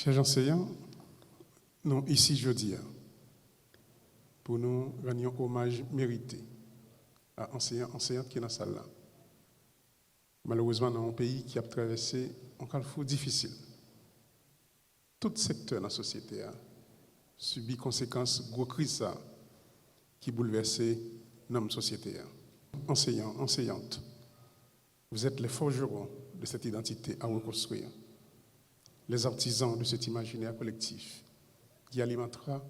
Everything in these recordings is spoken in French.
Chers enseignants, nous ici jeudi pour nous rendre hommage mérité à enseignants, enseignantes qui sont dans la salle là. Malheureusement, dans un pays qui a traversé un carrefour difficile, tout secteur dans la société a subi conséquences gros crises qui bouleversent notre société. Enseignants, enseignantes, vous êtes les forgerons de cette identité à reconstruire, les artisans de cet imaginaire collectif qui alimentera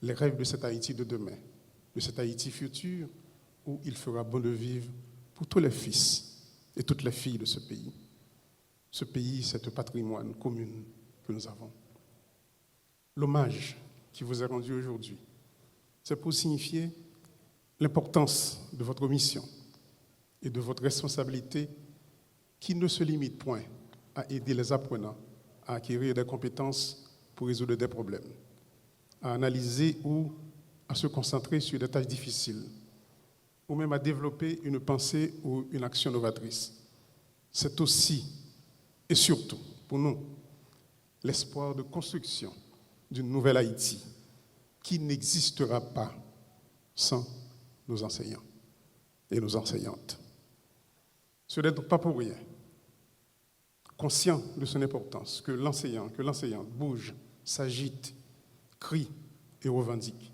les rêves de cet Haïti de demain, de cet Haïti futur où il fera bon de vivre pour tous les fils et toutes les filles de ce pays. Ce pays, c'est un patrimoine commun que nous avons. L'hommage qui vous est rendu aujourd'hui, c'est pour signifier l'importance de votre mission et de votre responsabilité qui ne se limite point à aider les apprenants à acquérir des compétences pour résoudre des problèmes, à analyser ou à se concentrer sur des tâches difficiles, ou même à développer une pensée ou une action novatrice. C'est aussi et surtout pour nous l'espoir de construction d'une nouvelle Haïti qui n'existera pas sans nos enseignants et nos enseignantes. Ce n'est donc pas pour rien, conscient de son importance, que l'enseignant, que l'enseignante bouge, s'agite, crie et revendique.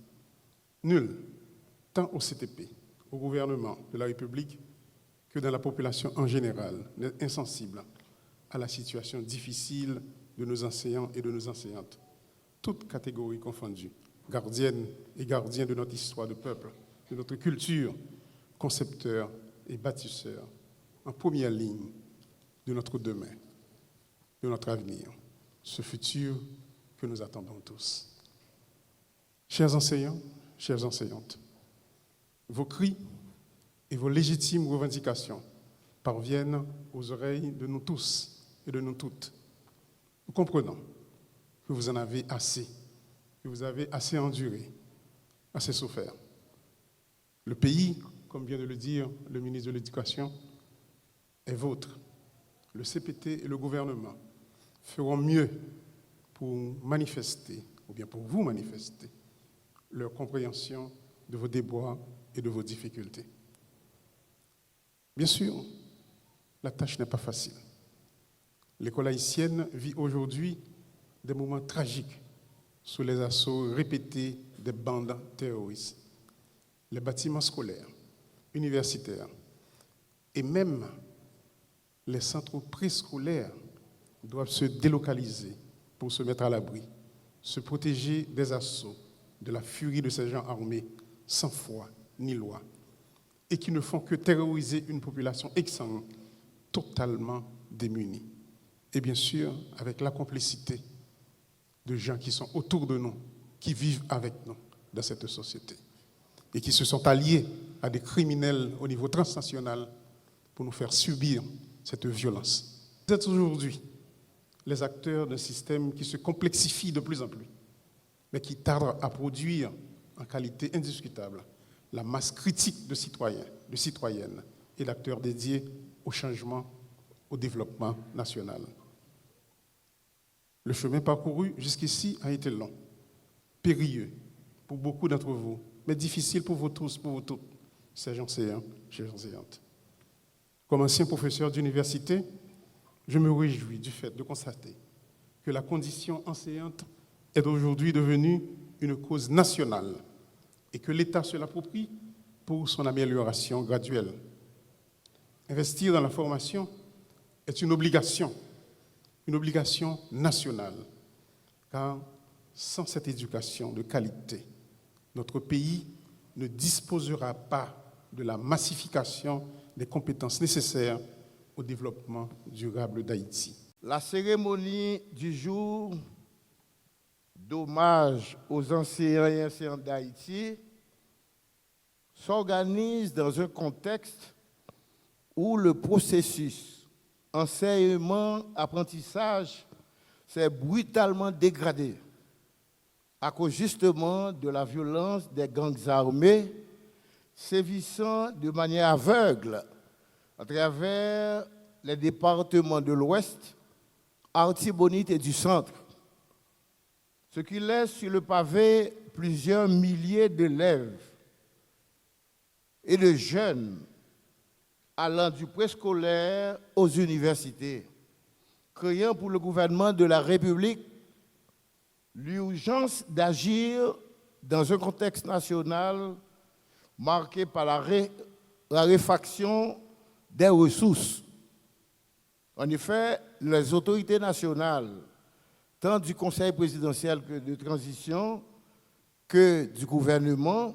Nul, tant au CTP, au gouvernement de la République, que dans la population en général, n'est insensible à la situation difficile de nos enseignants et de nos enseignantes, toutes catégories confondues, gardiennes et gardiens de notre histoire de peuple, de notre culture, concepteurs et bâtisseurs, en première ligne de notre demain, de notre avenir, ce futur que nous attendons tous. Chers enseignants, chères enseignantes, vos cris et vos légitimes revendications parviennent aux oreilles de nous tous et de nous toutes. Nous comprenons que vous en avez assez, que vous avez assez enduré, assez souffert. Le pays, comme vient de le dire le ministre de l'Éducation, est vôtre. Le CPT et le gouvernement feront mieux pour manifester, ou bien pour vous manifester, leur compréhension de vos déboires et de vos difficultés. Bien sûr, la tâche n'est pas facile. L'école haïtienne vit aujourd'hui des moments tragiques sous les assauts répétés des bandes terroristes. Les bâtiments scolaires, universitaires et même les centres préscolaires doivent se délocaliser pour se mettre à l'abri, se protéger des assauts, de la furie de ces gens armés sans foi ni loi et qui ne font que terroriser une population exsangue totalement démunie. Et bien sûr, avec la complicité de gens qui sont autour de nous, qui vivent avec nous dans cette société et qui se sont alliés à des criminels au niveau transnational pour nous faire subir cette violence. Vous êtes aujourd'hui les acteurs d'un système qui se complexifie de plus en plus, mais qui tarde à produire en qualité indiscutable la masse critique de citoyens, de citoyennes et d'acteurs dédiés au changement, au développement national. Le chemin parcouru jusqu'ici a été long, périlleux pour beaucoup d'entre vous, mais difficile pour vous tous, pour vous toutes, chers enseignants, chères enseignantes. Comme ancien professeur d'université, je me réjouis du fait de constater que la condition enseignante est aujourd'hui devenue une cause nationale et que l'État se l'approprie pour son amélioration graduelle. Investir dans la formation est une obligation nationale, car sans cette éducation de qualité, notre pays ne disposera pas de la massification des compétences nécessaires au développement durable d'Haïti. La cérémonie du jour d'hommage aux enseignants et enseignantes d'Haïti s'organise dans un contexte où le processus enseignement-apprentissage s'est brutalement dégradé à cause justement de la violence des gangs armés sévissant de manière aveugle à travers les départements de l'Ouest, Artibonite et du Centre, ce qui laisse sur le pavé plusieurs milliers d'élèves et de jeunes allant du préscolaire aux universités, créant pour le gouvernement de la République l'urgence d'agir dans un contexte national marqué par la raréfaction des ressources. En effet, les autorités nationales, tant du Conseil présidentiel que de transition, que du gouvernement,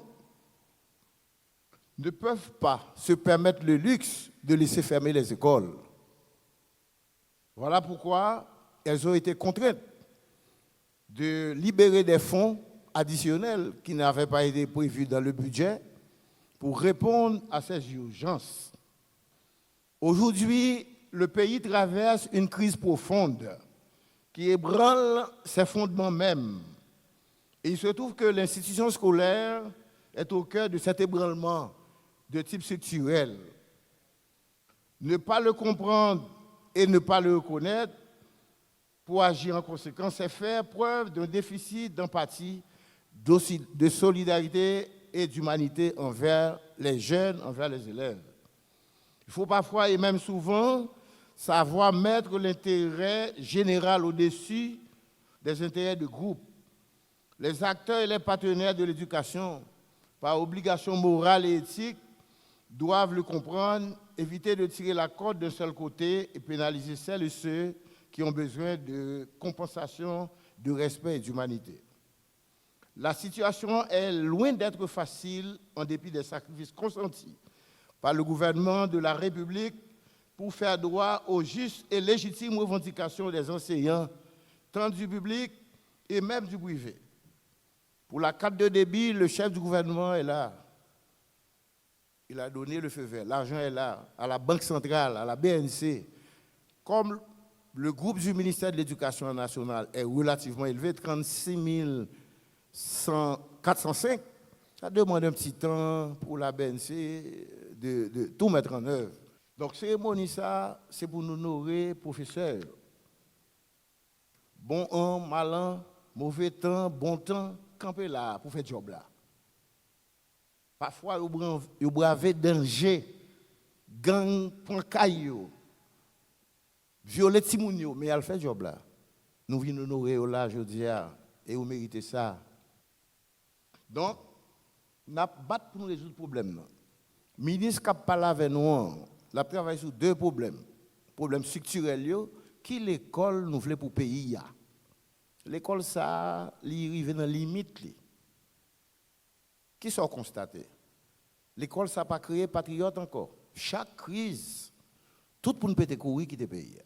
ne peuvent pas se permettre le luxe de laisser fermer les écoles. Voilà pourquoi elles ont été contraintes de libérer des fonds additionnels qui n'avaient pas été prévus dans le budget pour répondre à ces urgences. Aujourd'hui, le pays traverse une crise profonde qui ébranle ses fondements mêmes. Et il se trouve que l'institution scolaire est au cœur de cet ébranlement de type structurel. Ne pas le comprendre et ne pas le reconnaître pour agir en conséquence, c'est faire preuve d'un déficit d'empathie, de solidarité et d'humanité envers les jeunes, envers les élèves. Il faut parfois, et même souvent, savoir mettre l'intérêt général au-dessus des intérêts de groupe. Les acteurs et les partenaires de l'éducation, par obligation morale et éthique, doivent le comprendre, éviter de tirer la corde d'un seul côté et pénaliser celles et ceux qui ont besoin de compensation, de respect et d'humanité. La situation est loin d'être facile en dépit des sacrifices consentis par le gouvernement de la République pour faire droit aux justes et légitimes revendications des enseignants, tant du public et même du privé. Pour la carte de débit, le chef du gouvernement est là. Il a donné le feu vert. L'argent est là, à la Banque centrale, à la BNC. Comme le groupe du ministère de l'Éducation nationale est relativement élevé, 36 405, ça demande un petit temps pour la BNC de tout mettre en œuvre. Donc, cérémonie, ça, c'est pour nous honorer, professeurs. Bon an, mal an, mauvais temps, bon temps, camper là, pour faire le job là. Parfois, vous bravez danger, gang, point caillou, violer Timounio, mais elle fait le job là. Nous venons honorer là, je dis, et vous méritez ça. Donc, nous avons battu pour nous résoudre le problème. Le ministre qui a parlé avec nous, il a travaillé sur deux problèmes. Problème structurel, qui l'école nous voulait pour le pays. L'école, ça, il arrive dans la limite. Qui sont constatés? L'école, ça n'a pas créé patriote encore. Chaque crise, tout le monde peut courir qui te paye.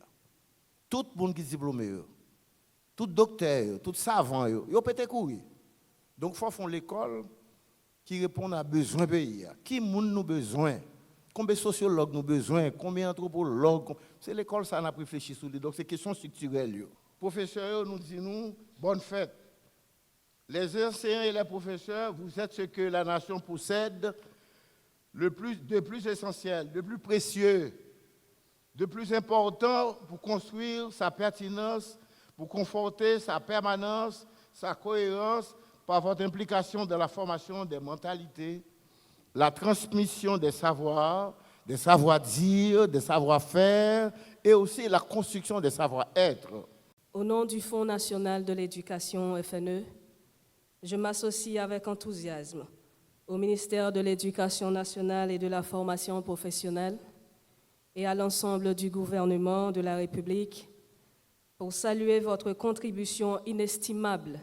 Tout le monde qui est diplômé, tout docteur, tout savant, il peut courir. Donc, il faut faire l'école qui répond à besoin pays. Qui monde nous besoin? Combien de sociologues nous besoin? Combien d'anthropologues? C'est l'école, ça n'a pas réfléchi sur lui. Donc, c'est question structurelle. Professeurs, nous disons, bonne fête. Les enseignants et les professeurs, vous êtes ce que la nation possède de plus essentiel, de plus précieux, de plus important pour construire sa pertinence, pour conforter sa permanence, sa cohérence par votre implication dans la formation des mentalités, la transmission des savoirs, des savoir-dire, des savoir-faire et aussi la construction des savoir-être. Au nom du Fonds national de l'éducation FNE, je m'associe avec enthousiasme au ministère de l'Éducation nationale et de la formation professionnelle et à l'ensemble du gouvernement de la République pour saluer votre contribution inestimable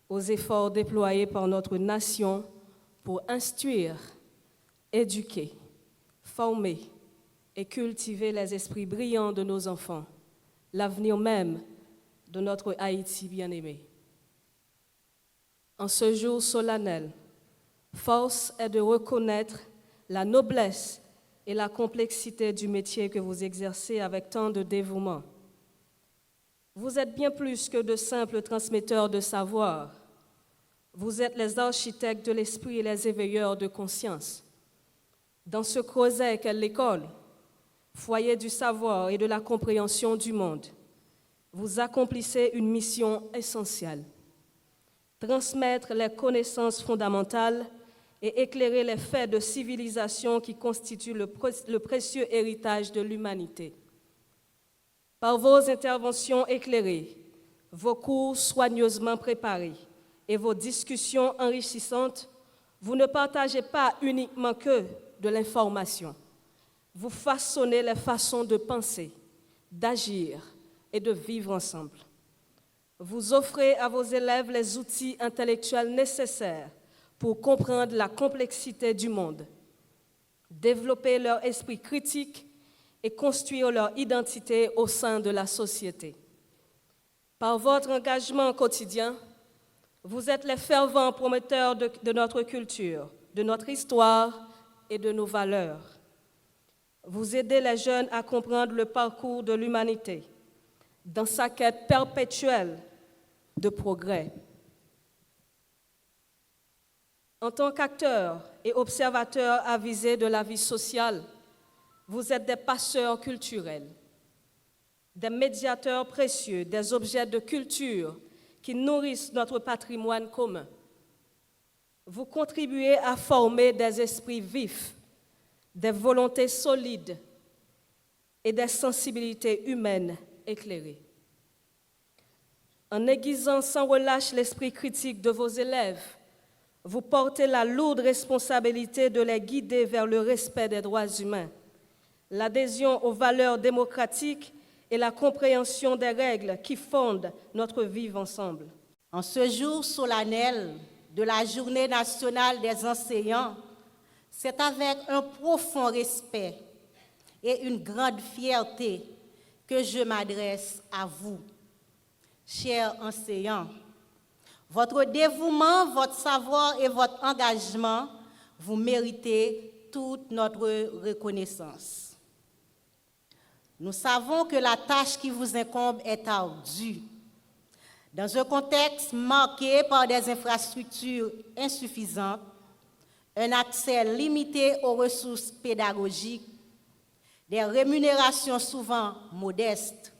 aux efforts déployés par notre nation pour instruire, éduquer, former et cultiver les esprits brillants de nos enfants, l'avenir même de notre Haïti bien-aimé. En ce jour solennel, force est de reconnaître la noblesse et la complexité du métier que vous exercez avec tant de dévouement. Vous êtes bien plus que de simples transmetteurs de savoir. Vous êtes les architectes de l'esprit et les éveilleurs de conscience. Dans ce creuset qu'est l'école, foyer du savoir et de la compréhension du monde, vous accomplissez une mission essentielle, transmettre les connaissances fondamentales et éclairer les faits de civilisation qui constituent le précieux héritage de l'humanité. Par vos interventions éclairées, vos cours soigneusement préparés et vos discussions enrichissantes, vous ne partagez pas uniquement que de l'information. Vous façonnez les façons de penser, d'agir et de vivre ensemble. Vous offrez à vos élèves les outils intellectuels nécessaires pour comprendre la complexité du monde, développer leur esprit critique et construire leur identité au sein de la société. Par votre engagement quotidien, vous êtes les fervents promoteurs de notre culture, de notre histoire et de nos valeurs. Vous aidez les jeunes à comprendre le parcours de l'humanité dans sa quête perpétuelle de progrès. En tant qu'acteurs et observateurs avisés de la vie sociale, vous êtes des passeurs culturels, des médiateurs précieux, des objets de culture qui nourrissent notre patrimoine commun. Vous contribuez à former des esprits vifs, des volontés solides et des sensibilités humaines éclairées. En aiguisant sans relâche l'esprit critique de vos élèves, vous portez la lourde responsabilité de les guider vers le respect des droits humains, l'adhésion aux valeurs démocratiques et la compréhension des règles qui fondent notre vivre ensemble. En ce jour solennel de la Journée nationale des enseignants, c'est avec un profond respect et une grande fierté que je m'adresse à vous, chers enseignants. Votre dévouement, votre savoir et votre engagement, vous méritez toute notre reconnaissance. Nous savons que la tâche qui vous incombe est ardue. Dans un contexte marqué par des infrastructures insuffisantes, un accès limité aux ressources pédagogiques, des rémunérations souvent modestes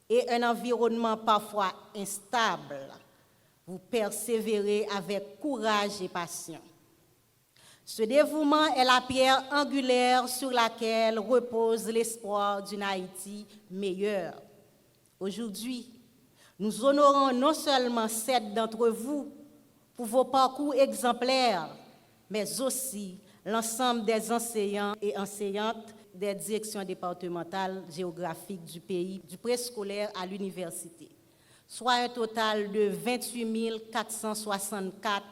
et un environnement parfois instable, vous persévérez avec courage et passion. Ce dévouement est la pierre angulaire sur laquelle repose l'espoir d'une Haïti meilleure. Aujourd'hui, nous honorons non seulement 7 d'entre vous pour vos parcours exemplaires, mais aussi l'ensemble des enseignants et enseignantes des directions départementales géographiques du pays, du préscolaire à l'université, soit un total de 28 464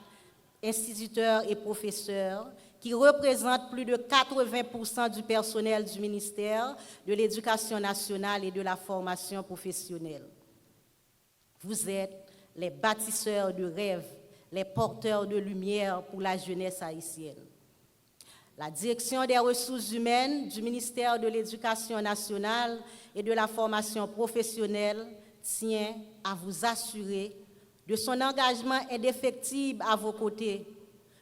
instituteurs et professeurs qui représentent plus de 80% du personnel du ministère de l'Éducation nationale et de la formation professionnelle. Vous êtes les bâtisseurs de rêves, les porteurs de lumière pour la jeunesse haïtienne. La direction des ressources humaines du ministère de l'Éducation nationale et de la formation professionnelle tient à vous assurer de son engagement indéfectible à vos côtés.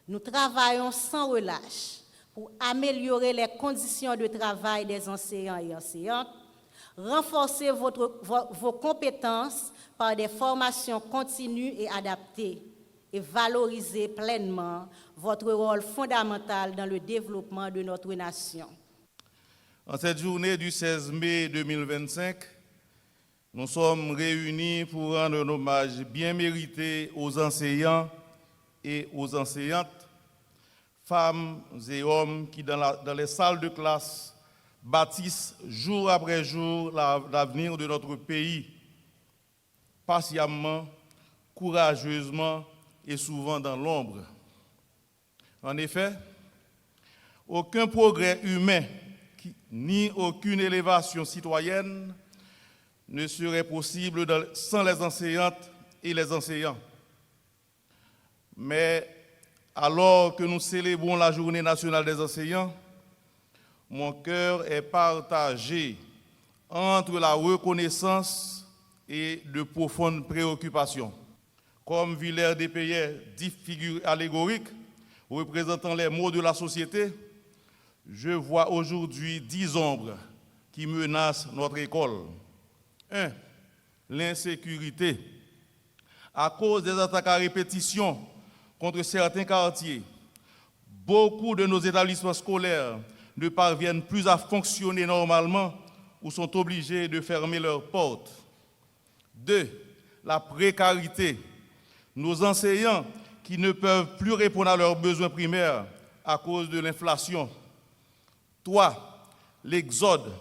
Nous travaillons sans relâche pour améliorer les conditions de travail des enseignants et enseignantes, renforcer vos compétences par des formations continues et adaptées et valoriser pleinement votre rôle fondamental dans le développement de notre nation. En cette journée du 16 mai 2025, nous sommes réunis pour rendre un hommage bien mérité aux enseignants et aux enseignantes, femmes et hommes qui, dans les salles de classe, bâtissent jour après jour l'avenir de notre pays, patiemment, courageusement et souvent dans l'ombre. En effet, aucun progrès humain ni aucune élévation citoyenne ne serait possible sans les enseignantes et les enseignants. Mais alors que nous célébrons la Journée nationale des enseignants, mon cœur est partagé entre la reconnaissance et de profondes préoccupations. Comme Villers dépeignait 10 figures allégoriques représentant les maux de la société, je vois aujourd'hui 10 ombres qui menacent notre école. 1. L'insécurité. à cause des attaques à répétition contre certains quartiers, beaucoup de nos établissements scolaires ne parviennent plus à fonctionner normalement ou sont obligés de fermer leurs portes. 2. La précarité. Nos enseignants qui ne peuvent plus répondre à leurs besoins primaires à cause de l'inflation. 3. L'exode.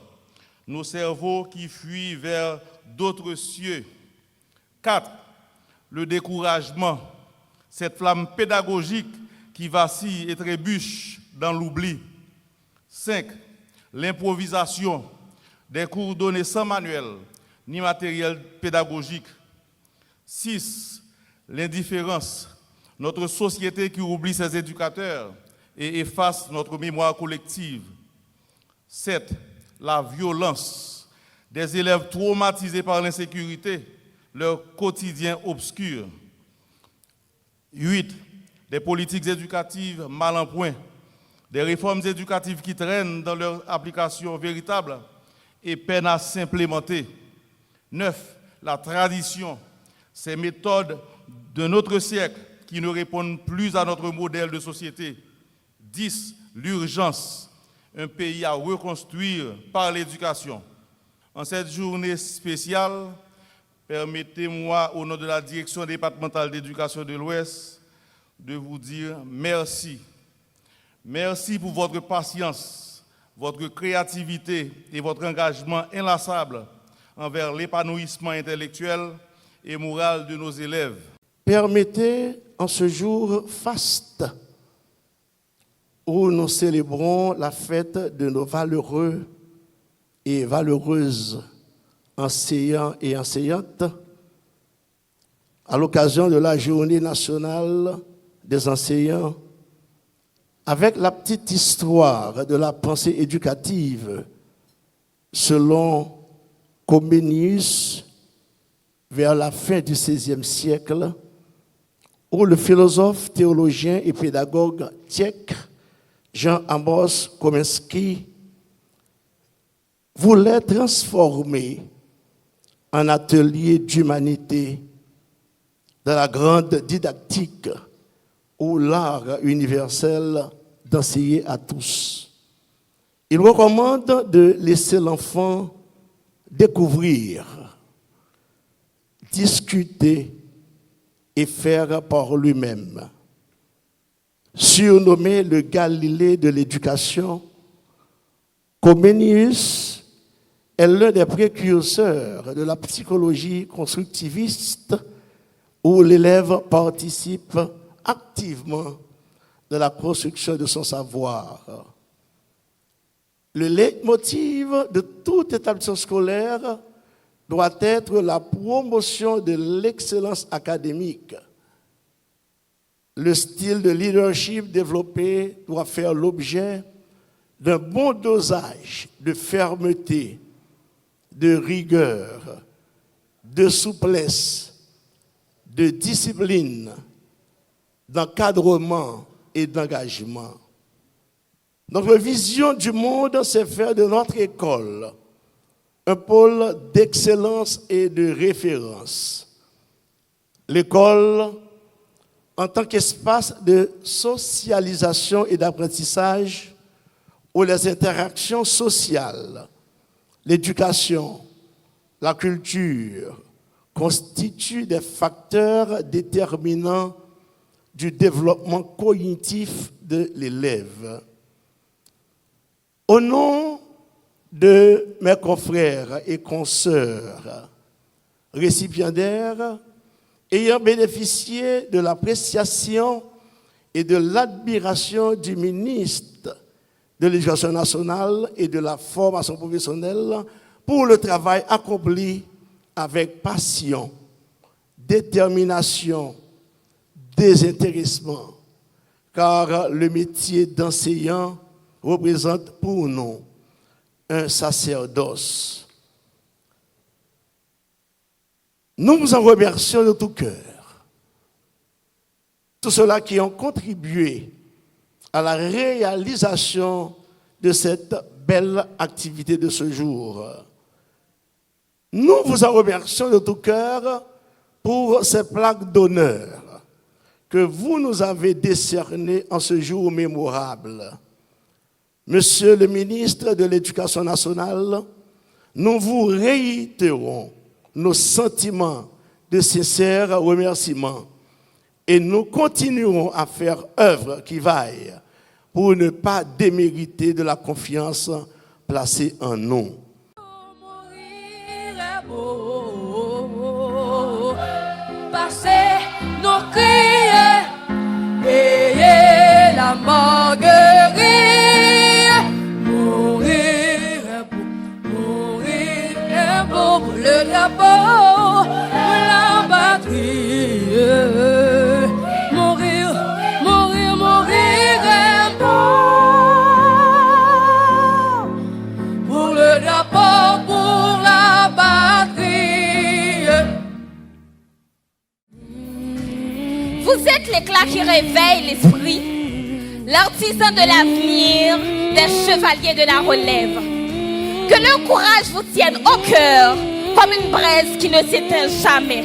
Nos cerveaux qui fuient vers d'autres cieux. 4. Le découragement. Cette flamme pédagogique qui vacille et trébuche dans l'oubli. 5. L'improvisation. Des cours donnés sans manuel ni matériel pédagogique. 6. L'indifférence. Notre société qui oublie ses éducateurs et efface notre mémoire collective. 7. La violence. Des élèves traumatisés par l'insécurité, leur quotidien obscur. 8. Des politiques éducatives mal en point. Des réformes éducatives qui traînent dans leur application véritable et peinent à s'implémenter. 9. La tradition. Ces méthodes de notre siècle qui ne répondent plus à notre modèle de société. 10. L'urgence. Un pays à reconstruire par l'éducation. En cette journée spéciale, permettez-moi, au nom de la Direction départementale d'éducation de l'Ouest, de vous dire merci. Merci pour votre patience, votre créativité et votre engagement inlassable envers l'épanouissement intellectuel et moral de nos élèves. Permettez, en ce jour faste, où nous célébrons la fête de nos valeureux et valeureuses enseignants et enseignantes, à l'occasion de la Journée nationale des enseignants, avec la petite histoire de la pensée éducative selon Comenius vers la fin du XVIe siècle, où le philosophe, théologien et pédagogue tchèque Jean-Amos Komenský voulait transformer un atelier d'humanité dans la grande didactique ou l'art universel d'enseigner à tous. Il recommande de laisser l'enfant découvrir, discuter et faire par lui-même. Surnommé le Galilée de l'éducation, Comenius est l'un des précurseurs de la psychologie constructiviste où l'élève participe activement dans la construction de son savoir. Le leitmotiv de tout établissement scolaire doit être la promotion de l'excellence académique. Le style de leadership développé doit faire l'objet d'un bon dosage de fermeté, de rigueur, de souplesse, de discipline, d'encadrement et d'engagement. Notre vision du monde, c'est faire de notre école un pôle d'excellence et de référence. L'école, en tant qu'espace de socialisation et d'apprentissage, où les interactions sociales, l'éducation, la culture constituent des facteurs déterminants du développement cognitif de l'élève. Au nom de mes confrères et consoeurs récipiendaires, ayant bénéficié de l'appréciation et de l'admiration du ministre de l'Éducation nationale et de la formation professionnelle pour le travail accompli avec passion, détermination, désintéressement, car le métier d'enseignant représente pour nous un sacerdoce. Nous vous en remercions de tout cœur. Tous ceux-là qui ont contribué à la réalisation de cette belle activité de ce jour. Nous vous en remercions de tout cœur pour ces plaques d'honneur que vous nous avez décernées en ce jour mémorable. Monsieur le ministre de l'Éducation nationale, nous vous réitérons nos sentiments de sincère remerciement et nous continuerons à faire œuvre qui vaille pour ne pas démériter de la confiance placée en nous. Passer nos cris et la marguerite. Mourir est beau pour le drapeau, pour la patrie. Mourir est beau pour le drapeau, pour la patrie. Vous êtes l'éclat qui réveille l'esprit, l'artisan de l'avenir, des chevaliers de la relève. Que le courage vous tienne au cœur comme une braise qui ne s'éteint jamais.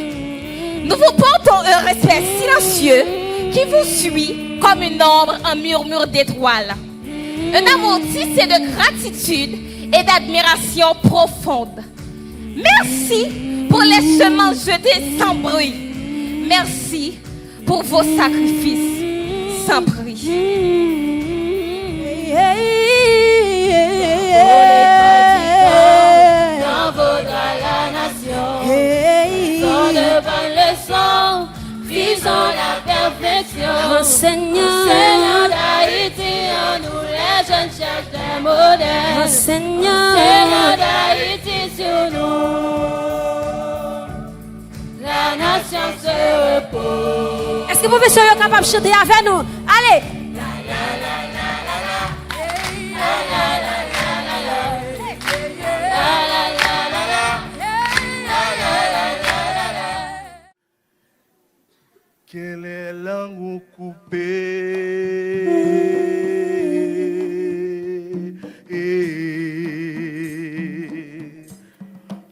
Nous vous portons un respect silencieux qui vous suit comme une ombre en murmure d'étoiles. Un amour tissé de gratitude et d'admiration profonde. Merci pour les semences jetées sans bruit. Merci pour vos sacrifices sans prix. Quand vaudra la nation, sans devant le sang, visons la perfection. Enseignant d'Haïti, en nous les jeunes cherchent des modèles. Enseignant d'Haïti sur nous, la nation se repose. Est-ce que vous pouvez être capable de chanter avec nous? Allez! Quelle est langue coupée?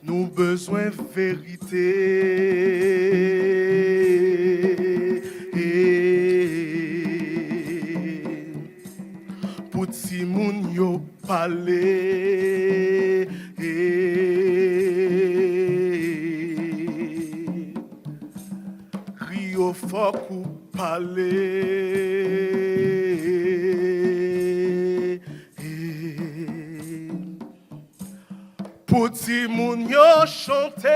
Nous besoin de vérité. Pour si moun yo parler. Rio fort ou parler. Pour si moun yo chanter.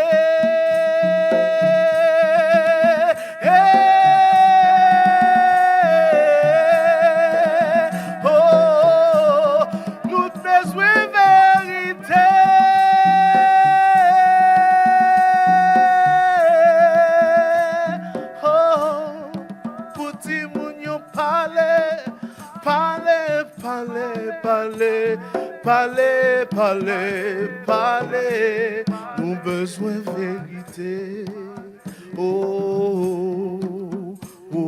Parler, nous besoin de vérité. Oh, oh, oh.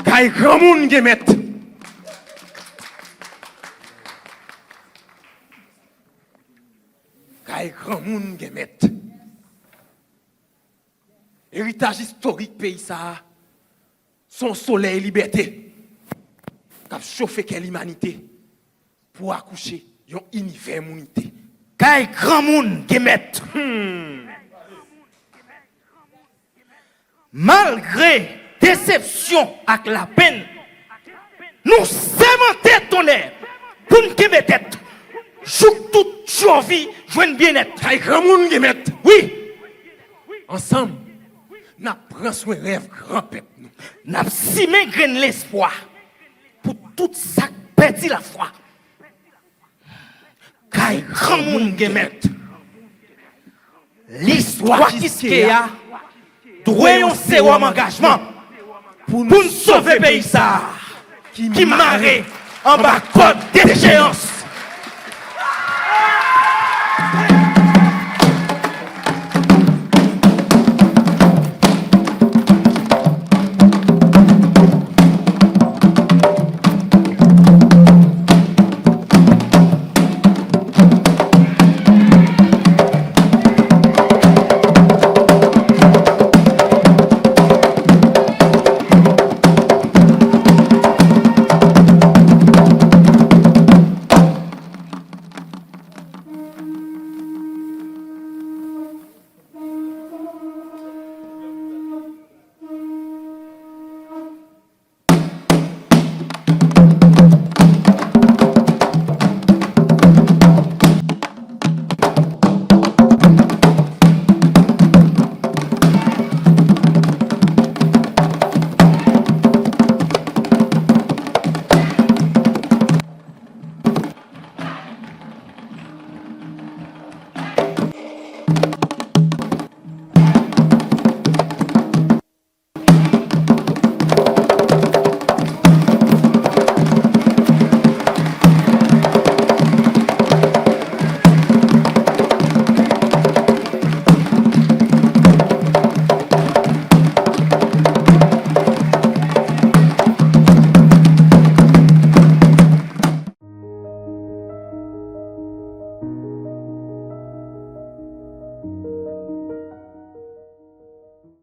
Kay grand moun gemet. Kay grand moun gemet. Héritage historique pays ça. Son soleil liberté. K'ap chauffer quelle humanité pour accoucher yon univers monité. Kay grand moun gemet. Malgré déception avec la peine, nous sémenter ton air pour nous mettre tête. Joue toute survie, joindre bien-être. Aïe, grand monde qui met. Oui. Ensemble, nous prenons soin rêve grand peuple. Nous simé grain l'espoir pour tout ça perdu la foi. Aïe, grand monde qui met. L'histoire qui se a, doit un sérum engagement pour nous sauver le pays ça, qui marre en bas code d'échéance.